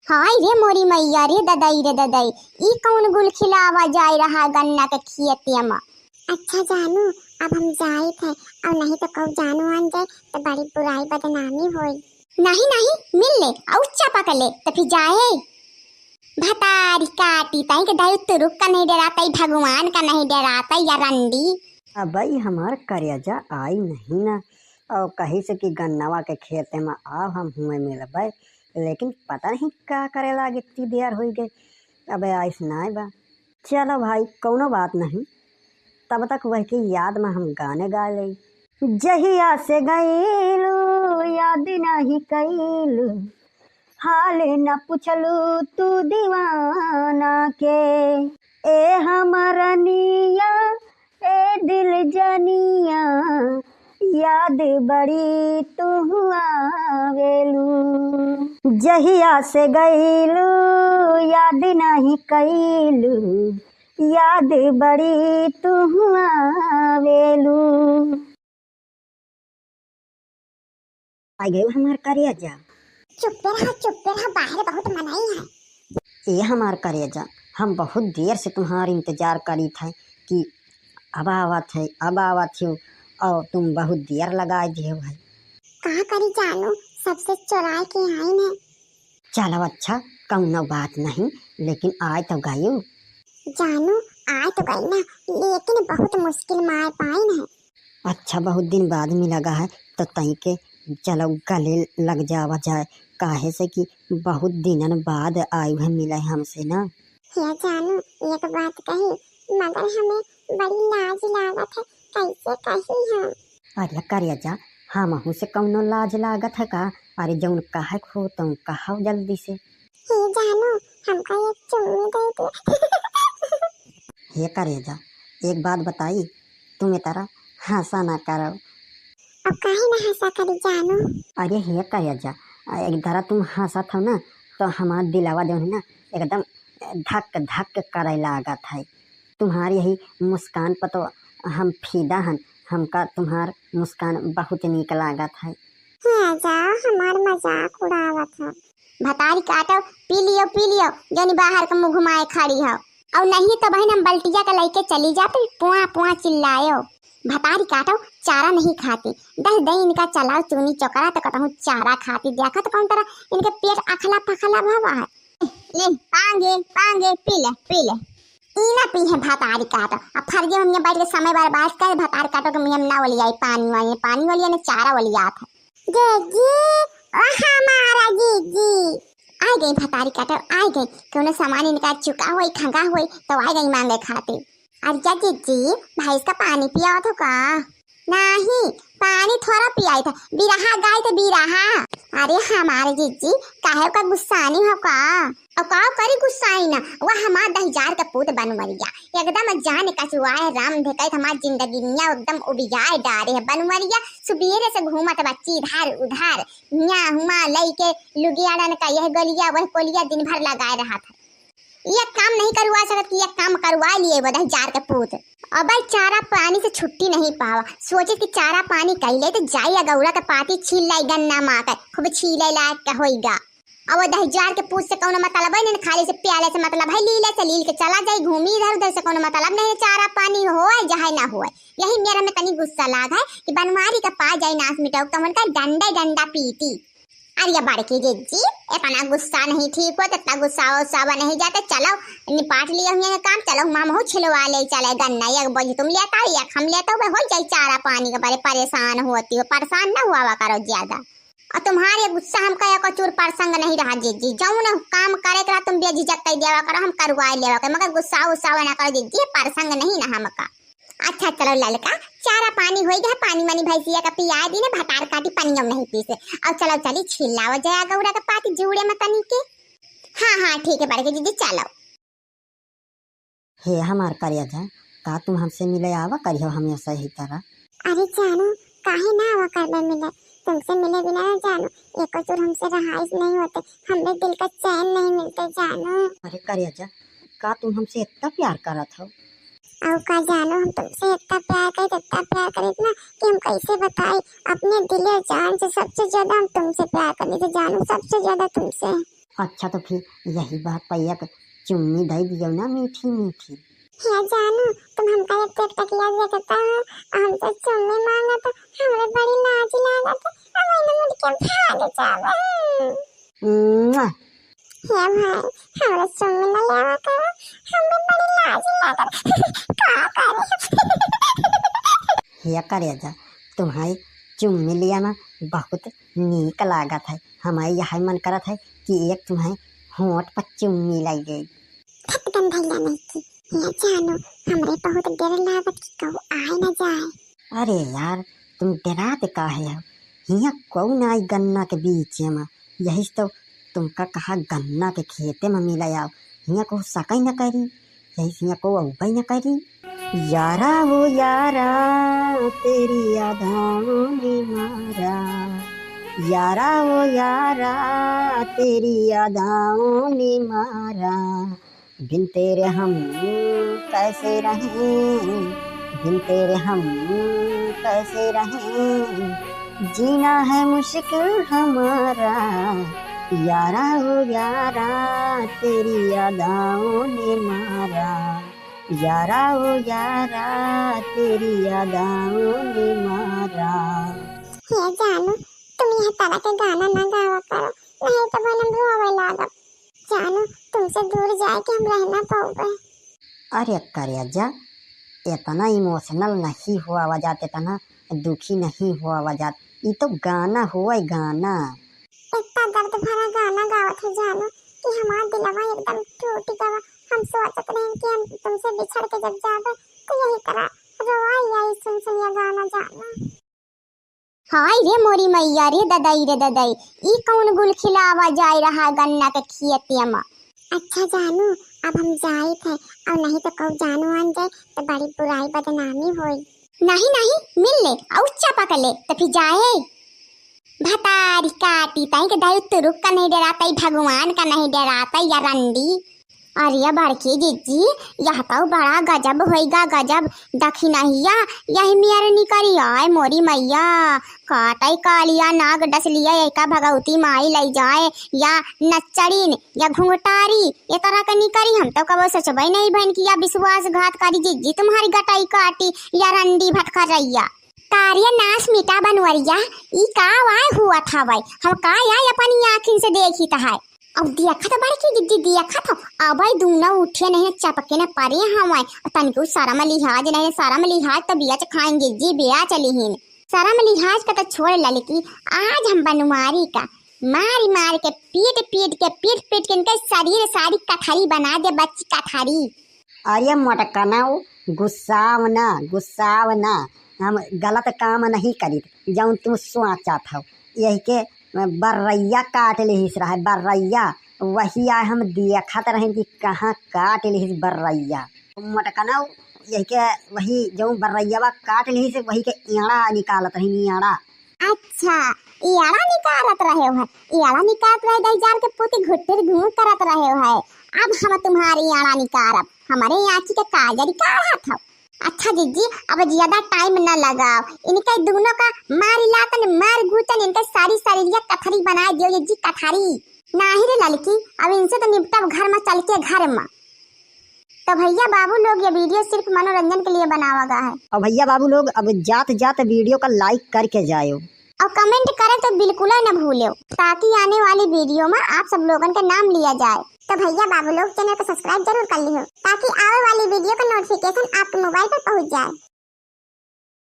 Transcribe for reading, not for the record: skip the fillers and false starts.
हाय रे मोरी मैया रे ददई ई कौन गुल खिलावा जाय रहा गन्ना के खेतिया में। अच्छा जानू, अब हम जाए थे और नहीं तो कब जानू आन जाए तो बड़ी बुराई बदनामी होई। नहीं नहीं मिल ले और चापा कर ले तो फिर जाए। भतारी काटी ताई के दाई तुरुक का नहीं डराता, भगवान का नहीं डराता या रंडी। अब भाई हमार करेजा आई नहीं ना, और कहीं से कि गन्नवा के खेते में अब हम हुए मिलबे, लेकिन पता नहीं क्या करे लागे इतनी देर हो गई। अब आइस ना बा। चलो भाई कौनो बात नहीं, तब तक वह की याद में हम गाने गा ले। जहिया से गईलू याद नहीं कैलू, हाल न पुछलू तू दीवाना के। ए हमरनिया ए दिल जनिया, याद बड़ी तू आवेलू। जहिया से गईलू याद नहीं कैलू, याद बड़ी तू आवेलू। आ गई हमार करेजा। चुप रहा, बाहर बहुत मनाई है। ये हमार करेजा, हम बहुत देर से तुम्हारा इंतजार करी थे कि अब आवत हो, और तुम बहुत देर लगा दिए भाई। कहाँ करी जानू, सबसे चुराए के आई है। चलो अच्छा, कौनो बात नहीं, लेकिन आए तो गयो। जानू आए तो गई ना, लेकिन बहुत मुश्किल मार पाई है। अच्छा बहुत दिन बाद में लगा है तो तई के चलो गले लग जावा जाए, काहे से कि बहुत दिनन बाद आई है मिले हमसे ना। ये जानू एक बात कही, मगर हमें बड़ी लाज लागत है, कैसे कही हम। अरे करेजा, हमहू से कौनो लाज लागत है का? अरे जौन कहे खो तुम कहो जल्दी से। हे जानू हमका एक चुम्मी दे दे। हे करेजा, एक बात बताई, तुम्हें तरह हंसा ना करो। अब काहे ना हंसा करी जानू। अरे हे करेजा, एक तरह तुम हंसा था ना तो हमारा दिलावा जो है ना एकदम धक धक करे लागत है। तुम्हारी यही मुस्कान पर तो हम फीदा हन, हमका तुम्हार मुस्कान बहुत नीक लागत है। जाओ हमार मजाक उड़ावत है। भतारी काटो, पी लियो जनी बाहर का मुँह घुमाए खड़ी हो, और नहीं तो बहन हम बल्टिया का लेके चली जाते, पुआ पुआ चिल्लायो। भतारी काटो, चारा नहीं खाती, दस दही इनका चलाओ चूनी चौकरा तो कहता हूँ चारा खाती, देखा तो कौन तरह इनके पेट अखला पखला भवा है। ले पांगे पी ले इना पी है भतारी काटो। अब फर्जे हम बैठ के समय बर्बाद कर, भतारी काटो के मुँह ना वाली आई पानी वाली ने चारा वाली आत है। जीजी हमारा जीजी आ गई भतारी काटो, आ गई कोनो सामान इनका चुका हुई खंगा हुई तो आ गई मांगे खाती। अरे जीजी भैंस का पानी पिया तो का? नहीं पानी थोड़ा पियाई था, बिरहा गाय तो बिरहा। अरे हमारे जीजी काहे का गुस्सानी हो का? और का करी गुस्साई ना, वह हमार 10,000 का पूत बन मरिया, एकदम जान कसुआए राम देखै हमार जिंदगी निया एकदम उबिजाए डारे है बन मरिया। सुबेरे से घूमत बच्ची इधर उधर निया हुमा लई के लुगियाड़न का यह गलिया वह कोलिया दिन भर लगाए रहा था। ये काम नहीं करवा सकत कि ये काम करवा लिए 10,000 का पूत। अब भाई चारा पानी से छुट्टी नहीं पावा, सोचे कि चारा पानी कैले तो जाइए गौरा का पाती छील लाई गन्ना माकर खूब छीले लायक का होइगा। अब 10,000 के पूत से कोनो मतलब है नहीं, खाली से प्याले से मतलब है, लीले से लील के चला जाए घूमी इधर उधर से कोनो मतलब नहीं। चारा पानी होए चाहे ना होए, यही मेरा में तनी गुस्सा लाग है कि बनवारी का पा जाए नाश मिटाओ तो उनका डंडा पीती। अरे बड़की जीजी इतना गुस्सा नहीं ठीक हो, इतना गुस्सा नहीं जाता। चलो निपाट लिए हुए काम, चलो मामू छिलवा ले चले गन्ना, एक बोझ तुम लेता एक हम लेता हो जाए चारा पानी के बारे परेशान होती हो, परेशान ना हुआ करो ज्यादा। और तुम्हारे गुस्सा हम कया कचूर प्रसंग नहीं रहा जीजी, जाऊँ ना काम करे करा तुम बेझिझक कह देवा करो, हम करवा लेवा कर, मगर गुस्सा ना करो जीजी, प्रसंग नहीं ना हमका। अच्छा चलो ललका चारा पानी हो गया, पानी मनी भैंसिया का पिया दी ना, भतार काटी पनियम नहीं पी से। और चलो चली छिलाओ जया गौरा का पाती जुड़े में तनी के। हाँ ठीक है बड़के दीदी चलो। हे हमार करेजा, का तुम हमसे मिले आवा करियो हमेशा ही तरह। अरे जानू काहे ना आवा करने मिले, तुमसे मिले बिना ना जानू एक चूर हमसे रहाइश नहीं होते, हमें दिल का चैन नहीं मिलते जानू। अरे करेजा, का तुम हमसे इतना प्यार करत हो? और का जानू हम तुमसे इतना प्यार करे ना कि हम कैसे बताए, अपने दिल और जान से सबसे ज्यादा हम तुमसे प्यार करने से जानू, सबसे ज्यादा तुमसे। अच्छा तो फिर यही बात पैया के चुम्मी दे दियो ना मीठी मीठी। है जानू तुम हमका एक टकटकिया देखता हो हम तो चुम्मी मांगा तो हमरे बड़ी लाज लागत अब मैंने मुड़ के भाग जावे। मुआ। हे भाई हमरा चुम्मी न लेवा करो हमरे बड़ी लाज लागत का करे। या करेजा तुम्हारी चुम्मी लिया ना बहुत नीक लागत है। हमारे यह मन करत है कि एक तुम्हें होंठ पर चुम्मी लग गई। खटकन भैया नहीं की ये जानू हमरे बहुत डर लागत कि कहू आए न जाए। अरे यार तुम डराते काहे हो? हिया कौन आई गन्ना के बीच में, यही तो तुमका कहा गन्ना के खेते में मिला आओ। हिया को सकई न करी, यही हिया को उबई न करी। यारा वो यारा तेरी यादाओं ने मारा, यारा वो यारा तेरी यादाओं ने मारा। बिन तेरे हम कैसे रहें, बिन तेरे हम कैसे रहें, जीना है मुश्किल हमारा। यारा हो यारा तेरी यादाओं ने मारा, यारा हो यारा तेरी यादाओं ने मारा। ये जानू तुम यह तरह के गाना ना गावा करो नहीं तो बनम रोवे लागब। जानू तुमसे दूर जाए कि हम रह ना पाऊंगे। अरे करेजा इतना इमोशनल नहीं हुआ वजात, इतना दुखी नहीं हुआ वजात। ये तो गाना हुआ गाना। इतना दर्द भरा गाना गावत है जानू कि हमारा दिलवा एकदम टूट गया। हम सोचत रहे कि हम तुमसे बिछड़ के जब जावे तो यही तरह रोवाई आई सुन सुन ये गाना जानू। हाय रे मोरी मैया रे ददाई रे ददाई, ई कौन गुल खिलावा जाए रहा गन्ना के खेतिया में। अच्छा जानू अब हम जाए थे और नहीं तो कब जानू आन जाए तो बड़ी बुराई बदनामी होई। नहीं नहीं मिल ले और चापा कर ले तो फिर जाए। भतारी काटी ताई के दाई तुरुक का नहीं डराता, भगवान का नहीं डराता या रंडी। अरे बड़की जीजी यह तो बड़ा गजब होएगा गजब। दखी नहिया यही मेयर निकरी आए मोरी मैया, काटाई कालिया नाग डस लिया का भगवती माई लई जाए या नच्चड़ीन या घुंघटारी ये तरह का निकरी। हम तो कबो सोचबई नहीं बहन की या विश्वासघातकारी जीजी तुम्हारी गटाई काटी या रंडी भटका रैया। कार्य नाश मिटा बनवरिया ई का वाय हुआ था भाई, हम का या अपनी आँखिन से देखी था। अब देखा तो बड़की दीदी देखा था अब दूना उठे नहीं चपके न पारे हमारे तनिको सारा में लिहाज नहीं, सारा में लिहाज तो बिया खाएंगे जी बिया चली ही सारा में लिहाज का तो छोड़ लड़की। आज हम बनवारी का मारी मार के पीट पीट के इनके शरीर सारी कथारी बना दे बच्ची कथारी। अरे मोटकना गुस्साव ना हम गलत काम नहीं करी जौन तुम सोचा था। यही के बर्रैया काट लिहिस रहा बर्रैया, वही आए हम देखत रहे कि कहाँ काट लिहिस बर्रैया। मोटकना यही के वही जो बर्रैया काट लिहिस वही के एड़ा निकालत रही एड़ा। अच्छा एड़ा निकालत रहे हो है, एड़ा निकालत रहे दही जार के पोती घुट्टे घूम करत रहे हो है। अब हम तुम्हारी एड़ा निकारब, हमारे आँखी के काजरी काढ़ा था। अच्छा जीजी अब ज्यादा टाइम न लगाओ, इनके दोनों का मार लातन मार घुटन इनके सारी शरीरिया कथरी बना दियो ये जी कथरी। नाही रे लड़की अब इनसे तो निपटब घर में चल के घर में। तो भैया बाबू लोग ये वीडियो सिर्फ मनोरंजन के लिए बनावा गया है। और भैया बाबू लोग अब जात वीडियो का लाइक करके जाओ और कमेंट करें तो बिल्कुल न भूलो ताकि आने वाली वीडियो में आप सब लोगों का नाम लिया जाए। तो भैया बाबू लोग चैनल को सब्सक्राइब जरूर कर लियो ताकि आने वाली वीडियो का नोटिफिकेशन आपके मोबाइल पर पहुंच जाए।